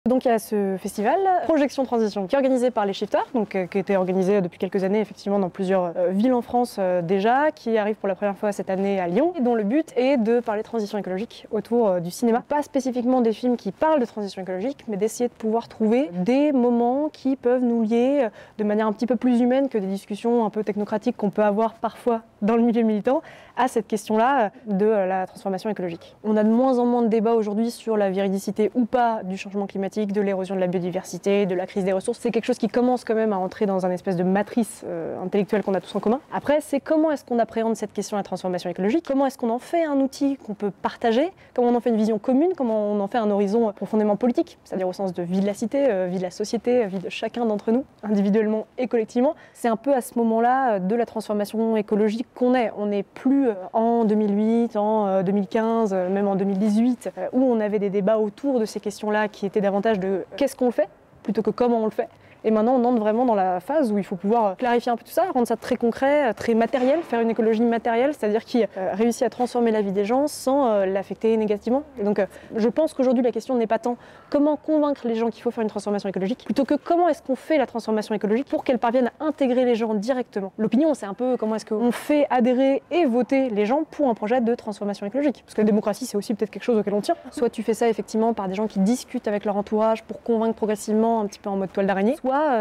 Donc il y a ce festival, Projection Transition, qui est organisé par les Shifters, donc qui a été organisé depuis quelques années effectivement dans plusieurs villes en France déjà, qui arrive pour la première fois cette année à Lyon, et dont le but est de parler de transition écologique autour du cinéma. Pas spécifiquement des films qui parlent de transition écologique, mais d'essayer de pouvoir trouver des moments qui peuvent nous lier de manière un petit peu plus humaine que des discussions un peu technocratiques qu'on peut avoir parfois dans le milieu militant, à cette question-là de la transformation écologique. On a de moins en moins de débats aujourd'hui sur la véridicité ou pas du changement climatique, de l'érosion de la biodiversité, de la crise des ressources. C'est quelque chose qui commence quand même à entrer dans un espèce de matrice intellectuelle qu'on a tous en commun. Après, c'est comment est-ce qu'on appréhende cette question de la transformation écologique, comment est-ce qu'on en fait un outil qu'on peut partager, comment on en fait une vision commune, comment on en fait un horizon profondément politique, c'est-à-dire au sens de vie de la cité, vie de la société, vie de chacun d'entre nous, individuellement et collectivement. C'est un peu à ce moment-là de la transformation écologique qu'on est. On n'est plus en 2008, en 2015, même en 2018, où on avait des débats autour de ces questions-là qui étaient davantage de qu'est-ce qu'on fait plutôt que comment on le fait. Et maintenant, on entre vraiment dans la phase où il faut pouvoir clarifier un peu tout ça, rendre ça très concret, très matériel, faire une écologie matérielle, c'est-à-dire qui réussit à transformer la vie des gens sans l'affecter négativement. Et donc, je pense qu'aujourd'hui, la question n'est pas tant comment convaincre les gens qu'il faut faire une transformation écologique, plutôt que comment est-ce qu'on fait la transformation écologique pour qu'elle parvienne à intégrer les gens directement. L'opinion, c'est un peu comment est-ce qu'on fait adhérer et voter les gens pour un projet de transformation écologique. Parce que la démocratie, c'est aussi peut-être quelque chose auquel on tient. Soit tu fais ça effectivement par des gens qui discutent avec leur entourage pour convaincre progressivement, un petit peu en mode toile d'araignée,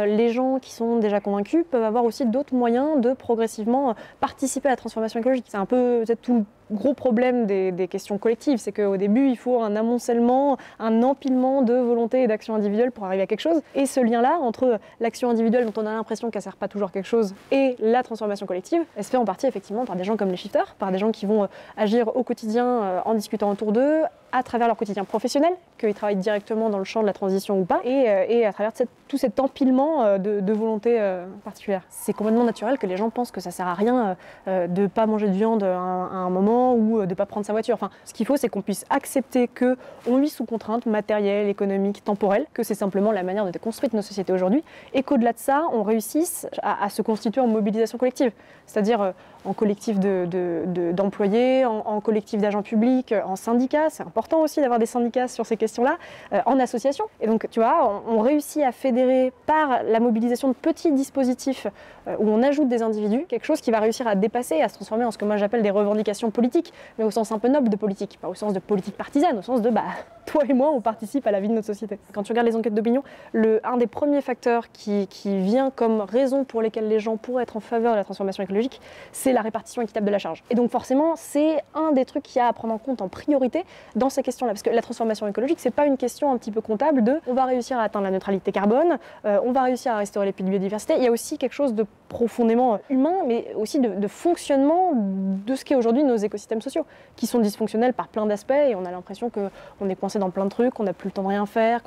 les gens qui sont déjà convaincus peuvent avoir aussi d'autres moyens de progressivement participer à la transformation écologique. C'est un peu peut-être tout le gros problème des questions collectives, c'est qu'au début il faut un amoncellement, un empilement de volontés et d'actions individuelles pour arriver à quelque chose. Et ce lien-là entre l'action individuelle dont on a l'impression qu'elle ne sert pas toujours à quelque chose et la transformation collective, elle se fait en partie effectivement par des gens comme les Shifters, par des gens qui vont agir au quotidien en discutant autour d'eux, à travers leur quotidien professionnel, qu'ils travaillent directement dans le champ de la transition ou pas, et à travers tout cet empilement de volontés particulières. C'est complètement naturel que les gens pensent que ça sert à rien de ne pas manger de viande à un moment ou de ne pas prendre sa voiture. Enfin, ce qu'il faut, c'est qu'on puisse accepter qu'on vit sous contraintes matérielles, économiques, temporelles, que c'est simplement la manière de construire nos sociétés aujourd'hui, et qu'au-delà de ça, on réussisse à se constituer en mobilisation collective, c'est-à-dire en collectif d'employés, en collectif d'agents publics, en syndicats. C'est important aussi d'avoir des syndicats sur ces questions-là, en association. Et donc, tu vois, on réussit à fédérer par la mobilisation de petits dispositifs où on ajoute des individus, quelque chose qui va réussir à dépasser, à se transformer en ce que moi j'appelle des revendications politiques, mais au sens un peu noble de politique, pas au sens de politique partisane, au sens de toi et moi on participe à la vie de notre société. Quand tu regardes les enquêtes d'opinion, un des premiers facteurs qui vient comme raison pour lesquelles les gens pourraient être en faveur de la transformation écologique, c'est la répartition équitable de la charge. Et donc forcément, c'est un des trucs qu'il y a à prendre en compte en priorité dans ces questions-là, parce que la transformation écologique, c'est pas une question un petit peu comptable de on va réussir à atteindre la neutralité carbone, on va réussir à restaurer les puits de biodiversité. Il y a aussi quelque chose de profondément humain, mais aussi de fonctionnement de ce qu'est aujourd'hui nos écosystèmes sociaux, qui sont dysfonctionnels par plein d'aspects, et on a l'impression qu'on est coincé dans plein de trucs, qu'on n'a plus le temps de rien faire,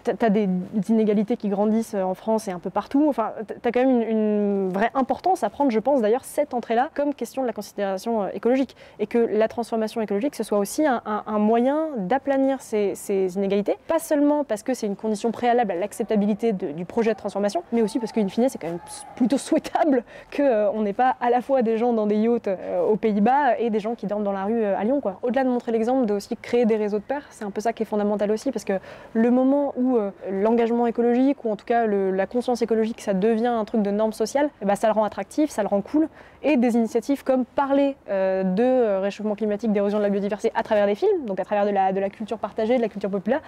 t'as des inégalités qui grandissent en France et un peu partout. Enfin, t'as quand même une vraie importance à prendre, je pense d'ailleurs, cette entrée-là comme question de la considération écologique, et que la transformation écologique, ce soit aussi un moyen d'aplanir ces inégalités, pas seulement parce que c'est une condition préalable à l'acceptabilité du projet de transformation, mais aussi parce qu'in fine, c'est quand même plutôt souhaitable qu'on n'ait pas à la fois des gens dans des yachts aux Pays-Bas et des gens qui dorment dans la rue à Lyon, quoi. Au-delà de montrer l'exemple, de aussi créer des réseaux de pairs, c'est un peu ça qui est fondamental aussi, parce que le moment où l'engagement écologique, ou en tout cas la conscience écologique, ça devient un truc de norme sociale, et ça le rend attractif, ça le rend cool, et des initiatives comme parler de réchauffement climatique, d'érosion de la biodiversité à travers des films, donc à travers de la culture partagée, de la culture populaire,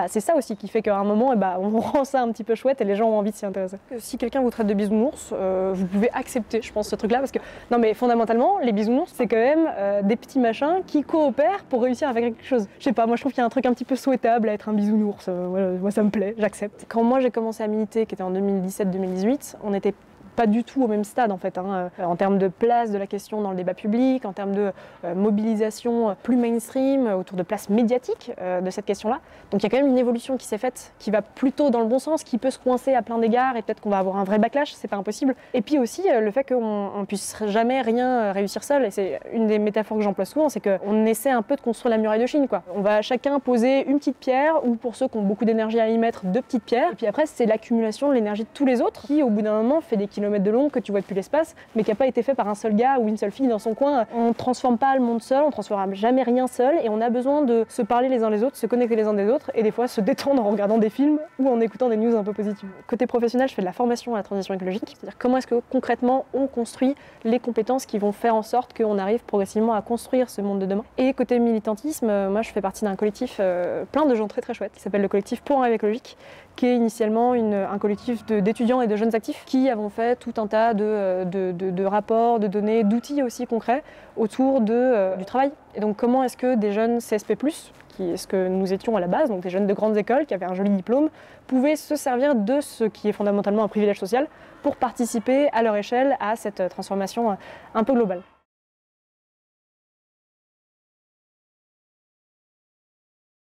c'est ça aussi qui fait qu'à un moment, on rend ça un petit peu chouette et les gens ont envie de s'y intéresser. Si quelqu'un vous traite de bisounours, vous pouvez accepter, je pense, ce truc-là, parce que non mais fondamentalement, les bisounours, c'est quand même des petits machins qui coopèrent pour réussir à faire quelque chose. Je sais pas, moi je trouve qu'il y a un truc un petit peu souhaitable à être un bisounours, voilà, moi ça me plaît, j'accepte. Quand moi j'ai commencé à militer, qui était en 2017-2018, on était pas du tout au même stade en fait, en termes de place de la question dans le débat public, en termes de mobilisation plus mainstream, autour de place médiatique de cette question-là. Donc il y a quand même une évolution qui s'est faite, qui va plutôt dans le bon sens, qui peut se coincer à plein d'égards et peut-être qu'on va avoir un vrai backlash, c'est pas impossible. Et puis aussi le fait qu'on puisse jamais rien réussir seul, et c'est une des métaphores que j'emploie souvent, c'est qu'on essaie un peu de construire la muraille de Chine, quoi. On va chacun poser une petite pierre, ou pour ceux qui ont beaucoup d'énergie à y mettre, deux petites pierres, et puis après c'est l'accumulation de l'énergie de tous les autres qui au bout d'un moment fait des kilomètres kilomètres de long que tu vois depuis l'espace, mais qui n'a pas été fait par un seul gars ou une seule fille dans son coin. On ne transforme pas le monde seul, on ne transformera jamais rien seul, et on a besoin de se parler les uns les autres, se connecter les uns des autres, et des fois se détendre en regardant des films ou en écoutant des news un peu positives. Côté professionnel, je fais de la formation à la transition écologique, c'est-à-dire comment est-ce que concrètement on construit les compétences qui vont faire en sorte qu'on arrive progressivement à construire ce monde de demain. Et côté militantisme, moi je fais partie d'un collectif plein de gens très chouettes qui s'appelle le collectif Pour un rêve écologique, qui est initialement un collectif d'étudiants et de jeunes actifs qui avons fait tout un tas de rapports, de données, d'outils aussi concrets autour du travail. Et donc comment est-ce que des jeunes CSP+, qui est ce que nous étions à la base, donc des jeunes de grandes écoles qui avaient un joli diplôme, pouvaient se servir de ce qui est fondamentalement un privilège social pour participer à leur échelle à cette transformation un peu globale.